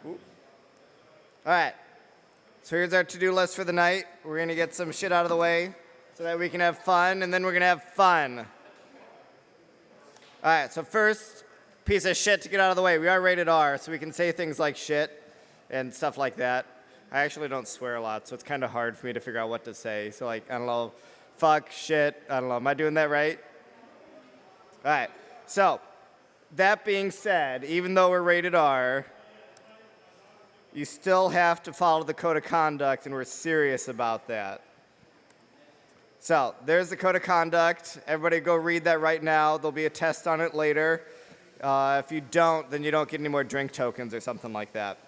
All right. So here's our to-do list for the night. We're going to get some shit out of the way so that we can have fun, and then we're going to have fun. All right, so first piece of shit to get out of the way. We are rated R, so we can say things like shit and stuff like that. I actually don't swear a lot, so it's kind of hard for me to figure out what to say. So, like, I don't know, fuck, shit, I don't know. Am I doing that right? All right, so that being said, even though we're rated R, you still have to follow the code of conduct, and we're serious about that. So there's the code of conduct. Everybody go read that right now. There'll be a test on it later. If you don't, then you don't get any more drink tokens or something like that.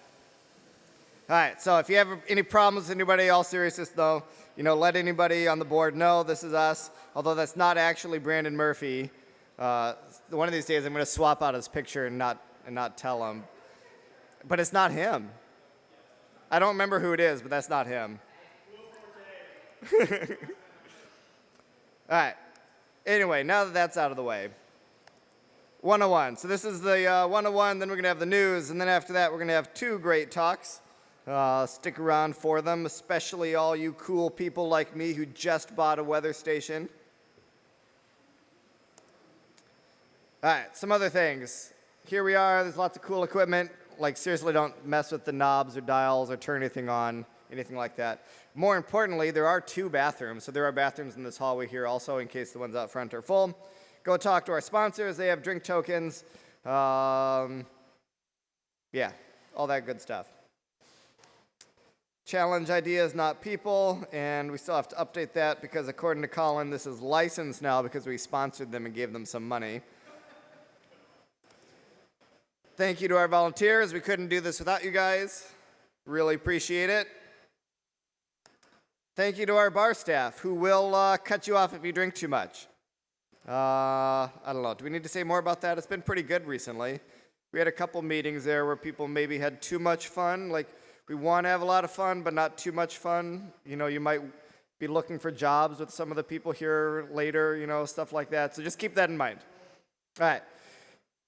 All right, so if you have any problems with anybody, all seriousness though, let anybody on the board know this is us, although that's not actually Brandon Murphy. One of these days I'm going to swap out his picture and not tell him. But it's not him. I don't remember who it is, but that's not him. All right. Anyway, now that that's out of the way. 101. So this is the 101, then we're going to have the news, and then after that we're going to have two great talks. Stick around for them, especially all you cool people like me who just bought a weather station. All right, some other things. Here we are. There's lots of cool equipment. Like, seriously, don't mess with the knobs or dials or turn anything on, anything like that. More importantly, there are two bathrooms. So there are bathrooms in this hallway here also in case the ones out front are full. Go talk to our sponsors. They have drink tokens. Yeah, all that good stuff. Challenge ideas, not people. And we still have to update that because according to Colin, this is licensed now because we sponsored them and gave them some money. Thank you to our volunteers. We couldn't do this without you guys. Really appreciate it. Thank you to our bar staff who will cut you off if you drink too much. I don't know. Do we need to say more about that? It's been pretty good recently. We had a couple meetings there where people maybe had too much fun. Like, we want to have a lot of fun, but not too much fun. You might be looking for jobs with some of the people here later, stuff like that. So just keep that in mind. All right.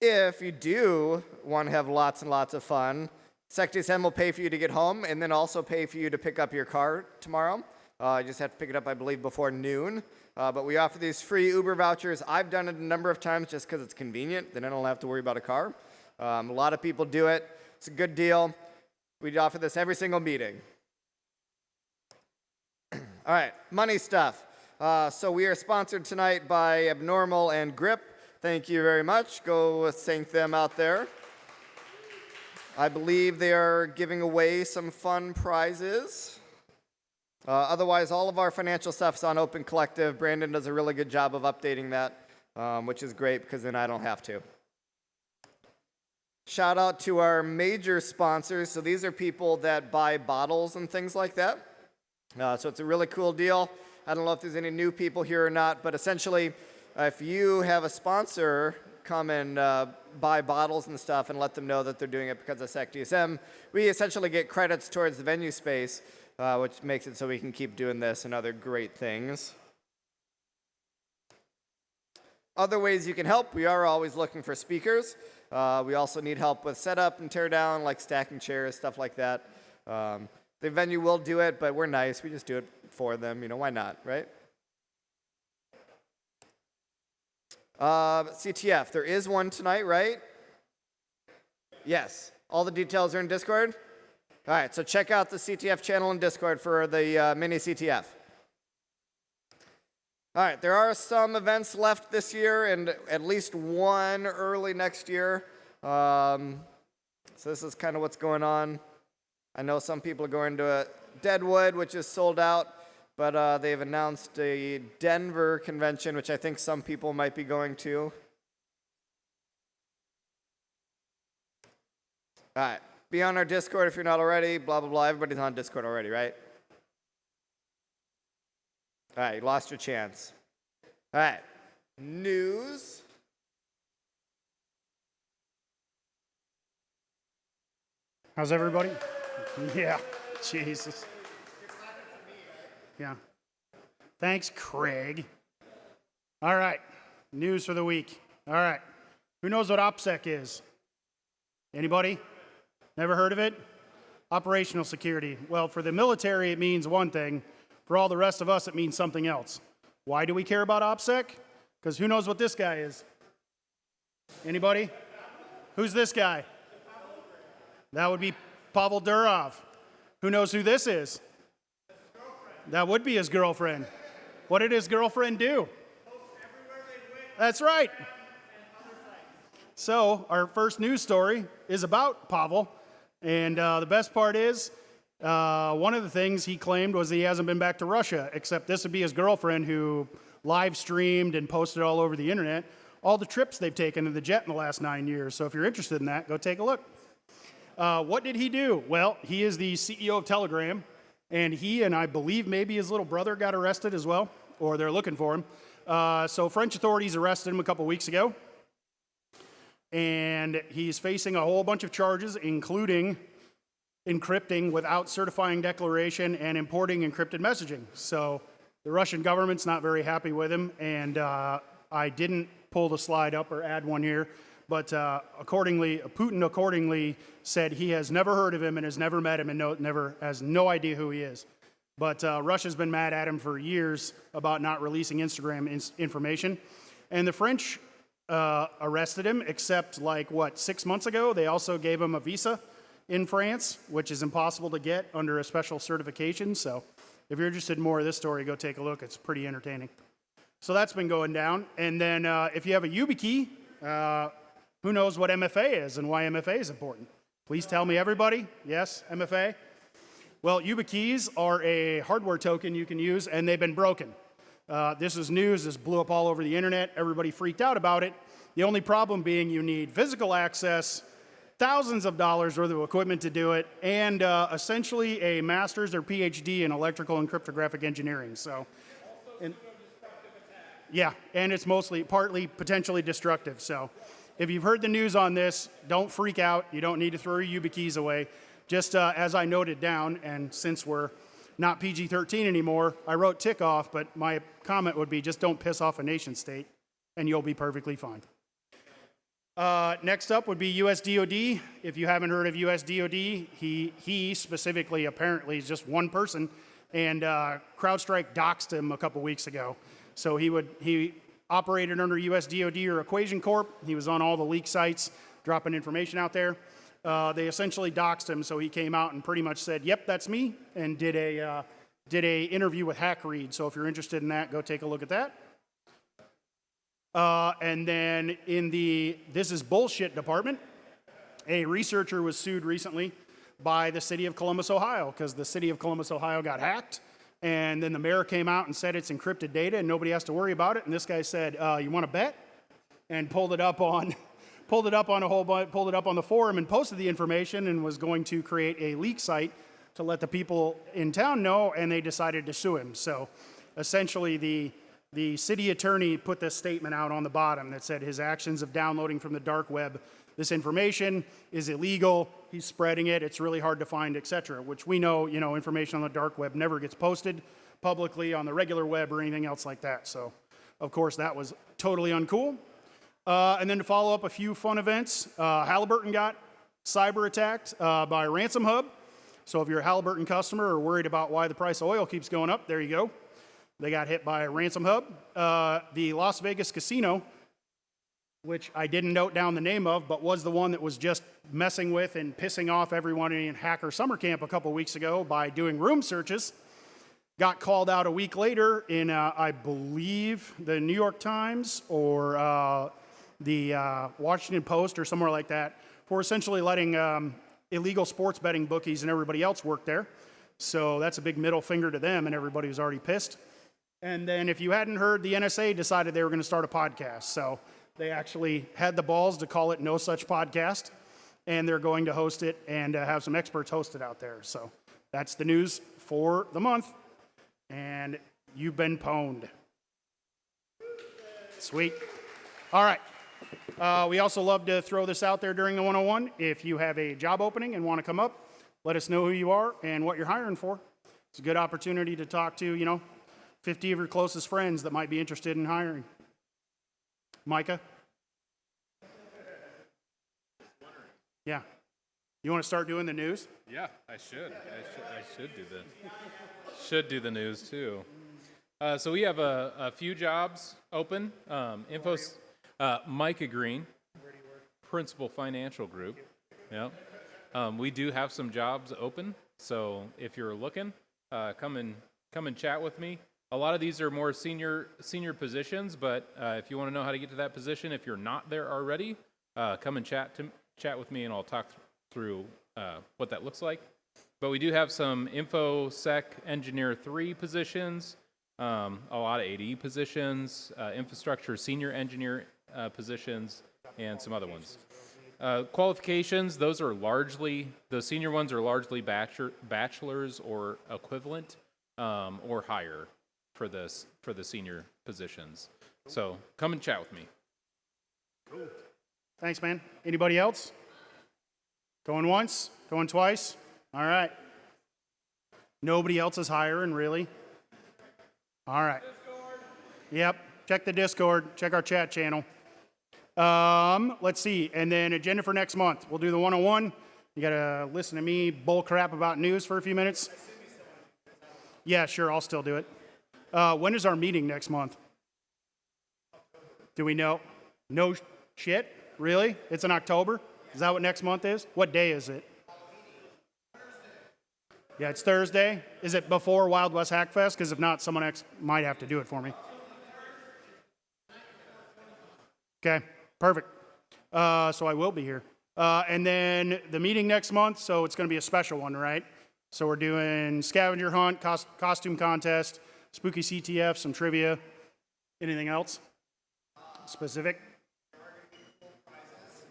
If you do want to have lots and lots of fun, SecDSM will pay for you to get home and then also pay for you to pick up your car tomorrow. You just have to pick it up, I believe, before noon. But we offer these free Uber vouchers. I've done it a number of times just because it's convenient. Then I don't have to worry about a car. A lot of people do it. It's a good deal. We offer this every single meeting. All right, money stuff. So we are sponsored tonight by Abnormal and Grip. Thank you very much. Go thank them out there. I believe they are giving away some fun prizes. Otherwise, all of our financial stuff is on Open Collective. Brandon does a really good job of updating that, which is great because then I don't have to. Shout out to our major sponsors. So these are people that buy bottles and things like that. So it's a really cool deal. I don't know if there's any new people here or not, but essentially, if you have a sponsor come and buy bottles and stuff and let them know that they're doing it because of SecDSM, we essentially get credits towards the venue space, which makes it so we can keep doing this and other great things. Other ways you can help, we are always looking for speakers. We also need help with setup and tear down, like stacking chairs, stuff like that. The venue will do it, but we're nice. We just do it for them. Why not, right? CTF, there is one tonight, right? Yes. All the details are in Discord? All right, so check out the CTF channel in Discord for the mini CTF. All right, there are some events left this year and at least one early next year. So this is kind of what's going on. I know some people are going to Deadwood, which is sold out. But they've announced a Denver convention, which I think some people might be going to. All right. Be on our Discord if you're not already. Blah, blah, blah. Everybody's on Discord already, right? All right. You lost your chance. All right. News. How's everybody? Yeah. Jesus. Yeah. Thanks, Craig. All right. News for the week. All right. Who knows what OPSEC is? Anybody? Never heard of it? Operational security. Well, for the military, it means one thing. For all the rest of us, it means something else. Why do we care about OPSEC? Because who knows what this guy is? Anybody? Who's this guy? That would be Pavel Durov. Who knows who this is? That would be his girlfriend. What did his girlfriend do? That's right. So our first news story is about Pavel. And the best part is, one of the things he claimed was he hasn't been back to Russia, except this would be his girlfriend who live streamed and posted all over the internet all the trips they've taken in the jet in the last 9 years. So if you're interested in that, go take a look. What did he do? Well, he is the CEO of Telegram, and he and I believe maybe his little brother got arrested as well, or they're looking for him. So French authorities arrested him a couple weeks ago, and he's facing a whole bunch of charges, including encrypting without certifying declaration and importing encrypted messaging. So the Russian government's not very happy with him, and I didn't pull the slide up or add one here, but Putin accordingly said he has never heard of him and has never met him and has no idea who he is. But Russia's been mad at him for years about not releasing Instagram information. And the French arrested him, except 6 months ago, they also gave him a visa in France, which is impossible to get under a special certification. So if you're interested in more of this story, go take a look. It's pretty entertaining. So that's been going down. And then if you have a YubiKey, who knows what MFA is and why MFA is important? Please tell me, everybody. Yes, MFA? Well, YubiKeys are a hardware token you can use, and they've been broken. This is news. This blew up all over the internet. Everybody freaked out about it. The only problem being you need physical access, thousands of dollars worth of equipment to do it, and essentially a master's or PhD in electrical and cryptographic engineering. So, yeah, and it's partly potentially destructive. So if you've heard the news on this, don't freak out. You don't need to throw your YubiKeys away. Just as I noted down, and since we're not PG-13 anymore, I wrote tick off, but my comment would be just don't piss off a nation state, and you'll be perfectly fine. Next up would be US DOD. If you haven't heard of US DOD, he specifically apparently is just one person, and CrowdStrike doxed him a couple weeks ago. So he operated under US DOD or Equation Corp. He was on all the leak sites, dropping information out there. They essentially doxed him, so he came out and pretty much said, "Yep, that's me," and did a interview with HackRead. So if you're interested in that, go take a look at that. And then in the "this is bullshit" department, a researcher was sued recently by the city of Columbus, Ohio, because the city of Columbus, Ohio got hacked. And then the mayor came out and said it's encrypted data and nobody has to worry about it. And this guy said, "You want to bet?" And pulled it up on the forum and posted the information and was going to create a leak site to let the people in town know. And they decided to sue him. So essentially, the city attorney put this statement out on the bottom that said his actions of downloading from the dark web this information is illegal. He's spreading it. It's really hard to find, etc. Which we know, information on the dark web never gets posted publicly on the regular web or anything else like that. So, of course, that was totally uncool. And then to follow up a few fun events, Halliburton got cyber attacked by Ransom Hub. So if you're a Halliburton customer or worried about why the price of oil keeps going up, there you go. They got hit by Ransom Hub. The Las Vegas casino, which I didn't note down the name of, but was the one that was just messing with and pissing off everyone in Hacker Summer Camp a couple weeks ago by doing room searches, got called out a week later in, I believe, the New York Times or the Washington Post or somewhere like that, for essentially letting illegal sports betting bookies and everybody else work there. So that's a big middle finger to them, and everybody was already pissed. And then if you hadn't heard, the NSA decided they were going to start a podcast. So they actually had the balls to call it No Such Podcast, and they're going to host it and have some experts host it out there. So that's the news for the month, and you've been pwned. Sweet. All right. We also love to throw this out there during the 101. If you have a job opening and want to come up, let us know who you are and what you're hiring for. It's a good opportunity to talk to, 50 of your closest friends that might be interested in hiring. Micah? Yeah. You want to start doing the news? Yeah, I should. I should do the news too. So we have a few jobs open. Micah Green, Principal Financial Group. Yeah. We do have some jobs open. So if you're looking, come and chat with me. A lot of these are more senior positions, but if you want to know how to get to that position, if you're not there already, come and chat with me, and I'll talk through what that looks like. But we do have some InfoSec Engineer 3 positions, a lot of ADE positions, infrastructure senior engineer positions, and some other ones. Qualifications, those senior ones are largely bachelor's or equivalent, or higher for the senior positions. So come and chat with me. Thanks, man. Anybody else? Going once? Going twice? All right. Nobody else is hiring, really? All right. Yep. Check the Discord. Check our chat channel. Let's see. And then agenda for next month. We'll do the 101. You got to listen to me bull crap about news for a few minutes. Yeah, sure. I'll still do it. When is our meeting next month? Do we know? No shit? Really? It's in October? Is that what next month is? What day is it? Yeah, it's Thursday. Is it before Wild West Hackfest? Because if not, someone else might have to do it for me. Okay, perfect. So I will be here. And then the meeting next month, so it's going to be a special one, right? So we're doing scavenger hunt, costume contest, spooky CTF, some trivia. Anything else specific?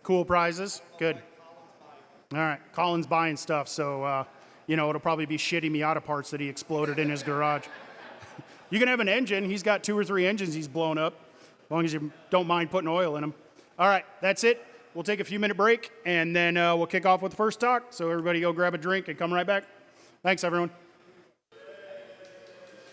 Cool prizes. Good. All right. Colin's buying stuff, so, it'll probably be shitty Miata parts that he exploded in his garage. You can have an engine. He's got 2 or 3 engines he's blown up, as long as you don't mind putting oil in them. All right. That's it. We'll take a few-minute break, and then we'll kick off with the first talk. So everybody go grab a drink and come right back. Thanks, everyone.